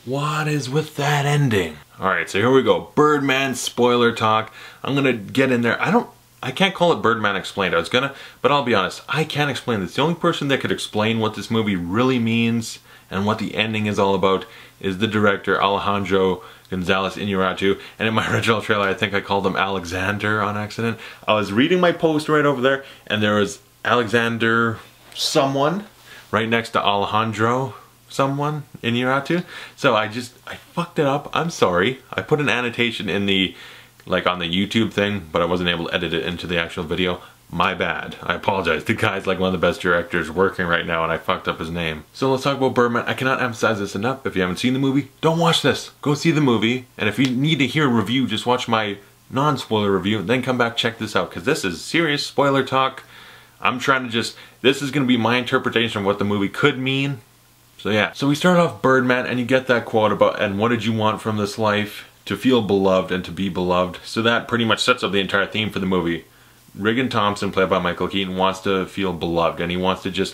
What is with that ending? Alright, so here we go. Birdman spoiler talk. I'm gonna get in there. I can't call it Birdman Explained. I was gonna, but I'll be honest, I can't explain this. The only person that could explain what this movie really means and what the ending is all about is the director, Alejandro González Iñárritu. And in my original trailer, I think I called him Alexander on accident. I was reading my post right over there, and there was Alexander someone right next to Alejandro someone Iñárritu. So I fucked it up. I'm sorry. I put an annotation in the, like on the YouTube thing, but I wasn't able to edit it into the actual video. My bad. I apologize. The guy's like one of the best directors working right now, and I fucked up his name. So let's talk about Birdman. I cannot emphasize this enough. If you haven't seen the movie, don't watch this. Go see the movie. And if you need to hear a review, just watch my non-spoiler review, then come back, check this out, because this is serious spoiler talk. I'm trying to this is going to be my interpretation of what the movie could mean. So yeah, so we start off Birdman, and you get that quote about, and what did you want from this life? To feel beloved and to be beloved. So that pretty much sets up the entire theme for the movie. Regan Thompson, played by Michael Keaton, wants to feel beloved, and he wants to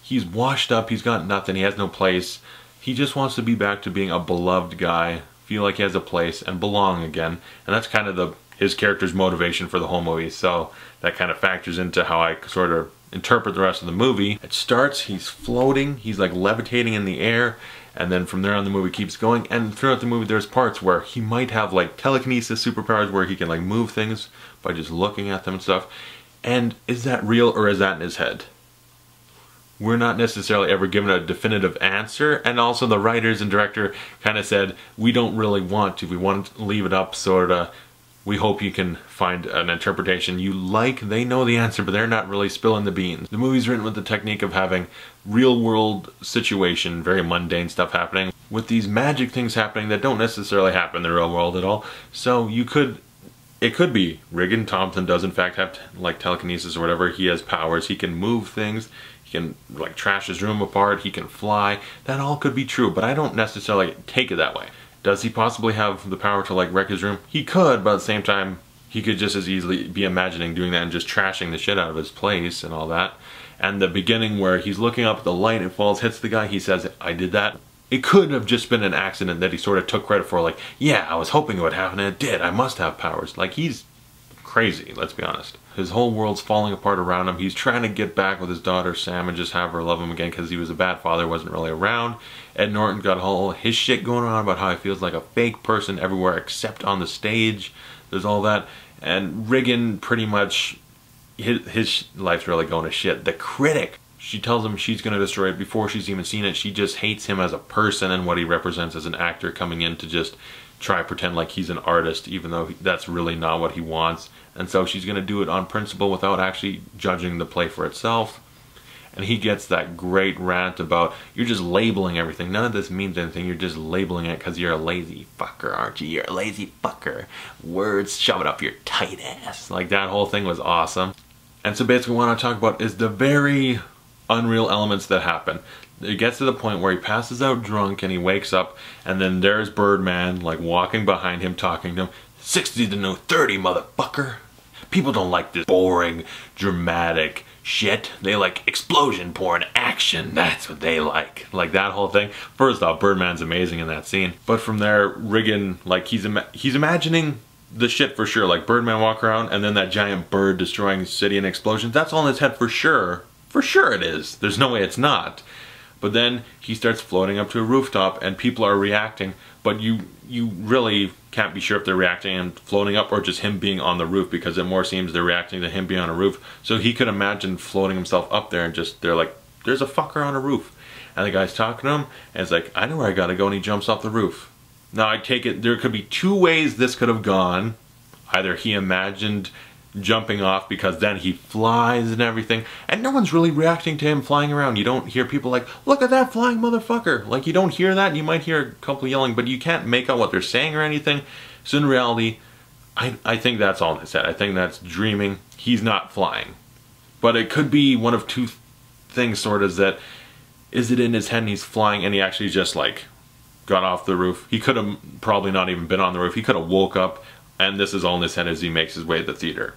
he's washed up, he's got nothing, he has no place. He just wants to be back to being a beloved guy, feel like he has a place, and belong again. And that's kind of his character's motivation for the whole movie. So that kind of factors into how I sort of interpret the rest of the movie. It starts, he's floating, he's like levitating in the air, and then from there on the movie keeps going, and throughout the movie there's parts where he might have like telekinesis superpowers where he can like move things by just looking at them and stuff. And is that real, or is that in his head? We're not necessarily ever given a definitive answer, and also the writers and director kind of said, we don't really want to, we want to leave it up sort of. We hope you can find an interpretation you like. They know the answer, but they're not really spilling the beans. The movie's written with the technique of having real world situation, very mundane stuff happening, with these magic things happening that don't necessarily happen in the real world at all. So it could be Regan Thompson does in fact have like telekinesis or whatever. He has powers, he can move things, he can like trash his room apart, he can fly. That all could be true, but I don't necessarily take it that way. Does he possibly have the power to like wreck his room? He could, but at the same time, he could just as easily be imagining doing that and just trashing the shit out of his place and all that. And the beginning where he's looking up at the light, it falls, hits the guy, he says, I did that. It could have just been an accident that he sort of took credit for, like, yeah, I was hoping it would happen and it did, I must have powers. Like, he's crazy, let's be honest. His whole world's falling apart around him. He's trying to get back with his daughter Sam and just have her love him again because he was a bad father, wasn't really around. Ed Norton got all his shit going on about how he feels like a fake person everywhere except on the stage. There's all that. And Regan pretty much, his life's really going to shit. The critic, she tells him she's going to destroy it before she's even seen it. She just hates him as a person and what he represents as an actor coming in to just try to pretend like he's an artist, even though that's really not what he wants. And so she's going to do it on principle without actually judging the play for itself. And he gets that great rant about, you're just labeling everything. None of this means anything. You're just labeling it because you're a lazy fucker, aren't you? You're a lazy fucker. Words, shove it up your tight ass. Like, that whole thing was awesome. And so basically what I want to talk about is the very unreal elements that happen. It gets to the point where he passes out drunk and he wakes up, and then there's Birdman like walking behind him talking to him. 60 to no 30, motherfucker. People don't like this boring, dramatic shit. They like explosion porn, action. That's what they like. Like that whole thing. First off, Birdman's amazing in that scene. But from there, Regan, like he's imagining the shit for sure. Like Birdman walk around and then that giant bird destroying the city and explosions. That's all in his head for sure. For sure it is. There's no way it's not. But then he starts floating up to a rooftop and people are reacting, but you really can't be sure if they're reacting and floating up or just him being on the roof, because it more seems they're reacting to him being on a roof. So he could imagine floating himself up there and just, they're like, there's a fucker on a roof. And the guy's talking to him and it's like, I know where I gotta go, and he jumps off the roof. Now I take it, there could be two ways this could have gone. Either he imagined jumping off because then he flies and everything, and no one's really reacting to him flying around. You don't hear people like, look at that flying motherfucker. Like, you don't hear that. You might hear a couple yelling, but you can't make out what they're saying or anything. So in reality, I think that's all in his head. I think that's dreaming. He's not flying. But it could be one of two things, sort of, that is it in his head and he's flying and he actually just like got off the roof. He could have probably not even been on the roof. He could have woke up and this is all in his head as he makes his way to the theater.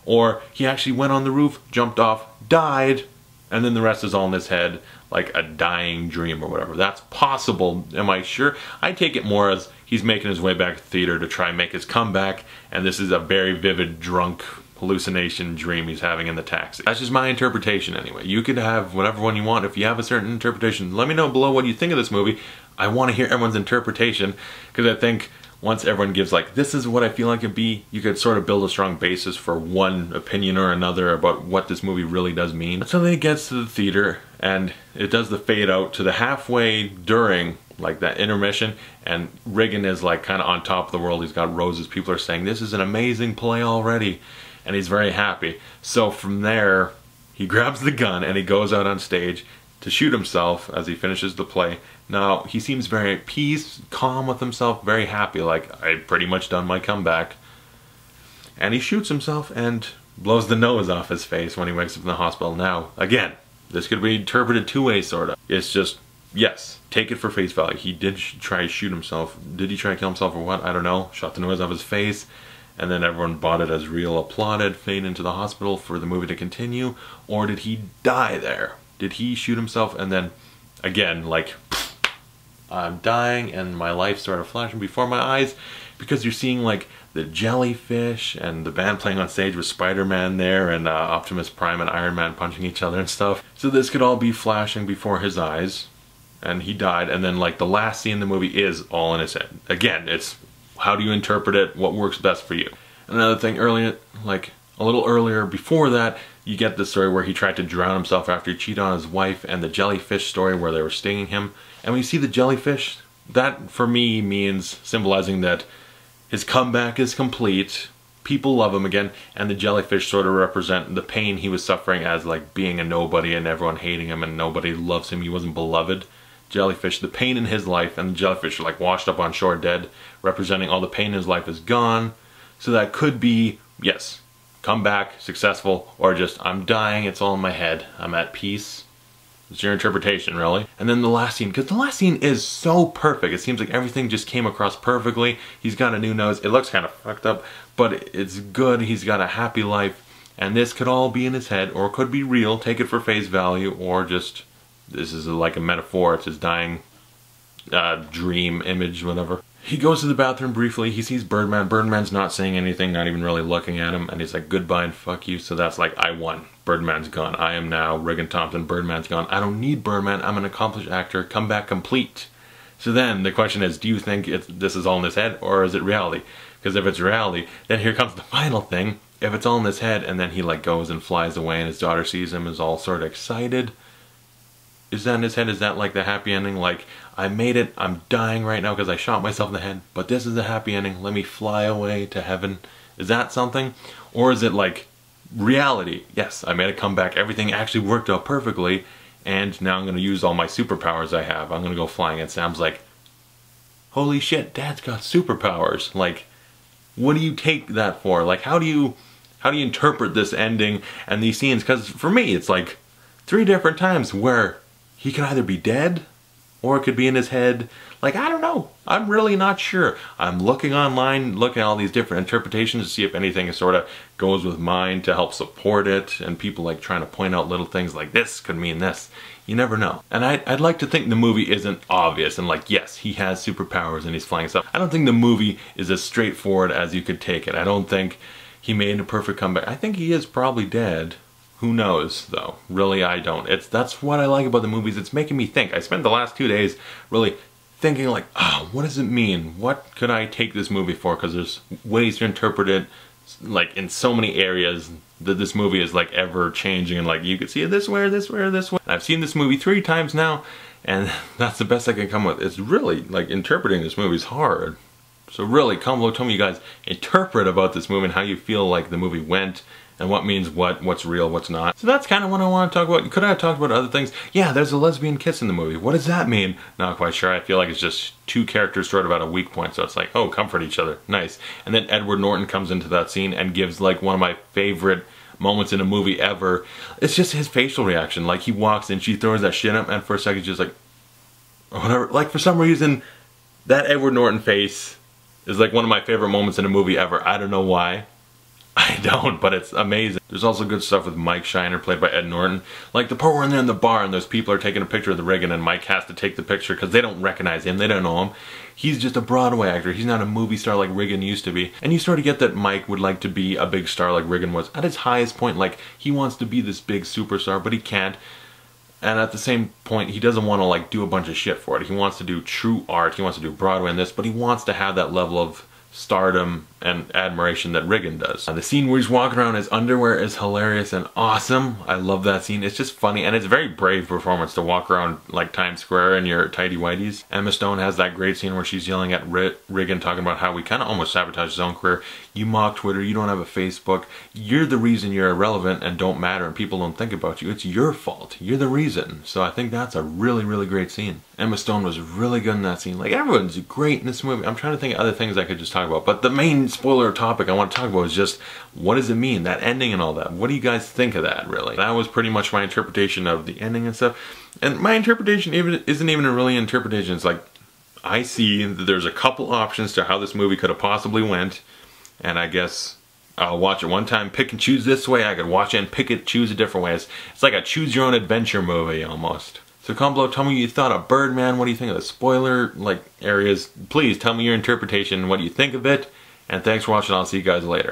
Or he actually went on the roof, jumped off, died, and then the rest is all in his head, like a dying dream or whatever. That's possible. Am I sure? I take it more as he's making his way back to the theater to try and make his comeback, and this is a very vivid, drunk hallucination dream he's having in the taxi. That's just my interpretation anyway. You could have whatever one you want. If you have a certain interpretation, let me know below what you think of this movie. I want to hear everyone's interpretation, because I think once everyone gives like, this is what I feel like it'd be, you could sort of build a strong basis for one opinion or another about what this movie really does mean. So then he gets to the theater, and it does the fade out to the halfway during like that intermission, and Riggin is like kind of on top of the world. He's got roses. People are saying, this is an amazing play already, and he's very happy. So from there, he grabs the gun and he goes out on stage to shoot himself as he finishes the play. Now, he seems very at peace, calm with himself, very happy, like, I've pretty much done my comeback. And he shoots himself and blows the nose off his face when he wakes up in the hospital. Now, again, this could be interpreted two ways, sort of. It's just, yes, take it for face value. He did try to shoot himself. Did he try to kill himself or what? I don't know. Shot the nose off his face, and then everyone bought it as real, applauded, fade into the hospital for the movie to continue. Or did he die there? Did he shoot himself and then, again, like, I'm dying and my life started flashing before my eyes? Because you're seeing like the jellyfish and the band playing on stage with Spider-Man there, and Optimus Prime and Iron Man punching each other and stuff. So this could all be flashing before his eyes, and he died, and then like the last scene in the movie is all in his head. Again, it's how do you interpret it, what works best for you. Another thing, earlier, like a little earlier before that, you get the story where he tried to drown himself after he cheated on his wife, and the jellyfish story where they were stinging him. And when you see the jellyfish, that for me means symbolizing that his comeback is complete, people love him again, and the jellyfish sort of represent the pain he was suffering as like being a nobody and everyone hating him and nobody loves him, he wasn't beloved. Jellyfish, the pain in his life, and the jellyfish are like washed up on shore dead, representing all the pain in his life is gone. So that could be, yes, come back, successful, or just, I'm dying, it's all in my head, I'm at peace. It's your interpretation, really. And then the last scene, because the last scene is so perfect. It seems like everything just came across perfectly. He's got a new nose. It looks kind of fucked up, but it's good. He's got a happy life. And this could all be in his head, or it could be real. Take it for face value, or just, this is like a metaphor. It's his dying dream image, whatever. He goes to the bathroom briefly, he sees Birdman. Birdman's not saying anything, not even really looking at him, and he's like, goodbye and fuck you. So that's like, I won. Birdman's gone. I am now Riggin Thompson. Birdman's gone. I don't need Birdman. I'm an accomplished actor. Come back complete. So then the question is, do you think this is all in his head, or is it reality? Because if it's reality, then here comes the final thing. If it's all in his head, and then he like goes and flies away, and his daughter sees him, is all sort of excited. Is that in his head? Is that like the happy ending? Like, I made it, I'm dying right now because I shot myself in the head, but this is the happy ending, let me fly away to heaven. Is that something? Or is it like reality? Yes, I made a comeback, everything actually worked out perfectly, and now I'm going to use all my superpowers I have. I'm going to go flying, and Sam's like, holy shit, Dad's got superpowers. Like, what do you take that for? Like, how do you interpret this ending and these scenes? Because for me, it's like 3 different times where he could either be dead, or it could be in his head. Like, I don't know. I'm really not sure. I'm looking online, looking at all these different interpretations to see if anything sort of goes with mine to help support it, and people like trying to point out little things like this could mean this. You never know. And I'd like to think the movie isn't obvious and like, yes, he has superpowers and he's flying stuff. I don't think the movie is as straightforward as you could take it. I don't think he made a perfect comeback. I think he is probably dead. Who knows, though? Really, I don't. That's what I like about the movies. It's making me think. I spent the last 2 days really thinking like, oh, what does it mean? What could I take this movie for? Because there's ways to interpret it, like in so many areas that this movie is like ever changing, and like you could see it this way or this way or this way. I've seen this movie 3 times now, and that's the best I can come with. It's really, like, interpreting this movie is hard. So really, comment below, tell me you guys interpret about this movie and how you feel like the movie went, and what means what's real, what's not. So that's kind of what I want to talk about. Could I have talked about other things? Yeah, there's a lesbian kiss in the movie. What does that mean? Not quite sure. I feel like it's just 2 characters sort of at a weak point, so it's like, oh, comfort each other. Nice. And then Edward Norton comes into that scene and gives like one of my favorite moments in a movie ever. It's just his facial reaction. Like, he walks in, she throws that shit up, and for a second just like, or whatever. Like, for some reason, that Edward Norton face is like one of my favorite moments in a movie ever. I don't know why. I don't, but it's amazing. There's also good stuff with Mike Shiner, played by Ed Norton. Like the part where they're in the bar and those people are taking a picture of the Riggin and Mike has to take the picture because they don't recognize him, they don't know him. He's just a Broadway actor, he's not a movie star like Riggin used to be. And you sort of get that Mike would like to be a big star like Riggin was. At his highest point, like, he wants to be this big superstar, but he can't. And at the same point, he doesn't want to like do a bunch of shit for it. He wants to do true art, he wants to do Broadway and this, but he wants to have that level of stardom and admiration that Riggin does. The scene where he's walking around in his underwear is hilarious and awesome. I love that scene. It's just funny, and it's a very brave performance to walk around like Times Square in your tighty whities. Emma Stone has that great scene where she's yelling at Riggin, talking about how he kind of almost sabotaged his own career. You mock Twitter, you don't have a Facebook, you're the reason you're irrelevant and don't matter and people don't think about you. It's your fault. You're the reason. So I think that's a really, really great scene. Emma Stone was really good in that scene. Like, everyone's great in this movie. I'm trying to think of other things I could just talk about, but the main spoiler topic I want to talk about is just, what does it mean, that ending and all that? What do you guys think of that, really? That was pretty much my interpretation of the ending and stuff. And my interpretation isn't even a really interpretation. It's like, I see that there's a couple options to how this movie could have possibly went, and I guess I'll watch it one time, pick and choose this way. I could watch it and pick it, choose a different way. It's like a choose your own adventure movie almost. So comment below, tell me what you thought of Birdman. What do you think of the spoiler areas? Please tell me your interpretation. What do you think of it? And thanks for watching. I'll see you guys later.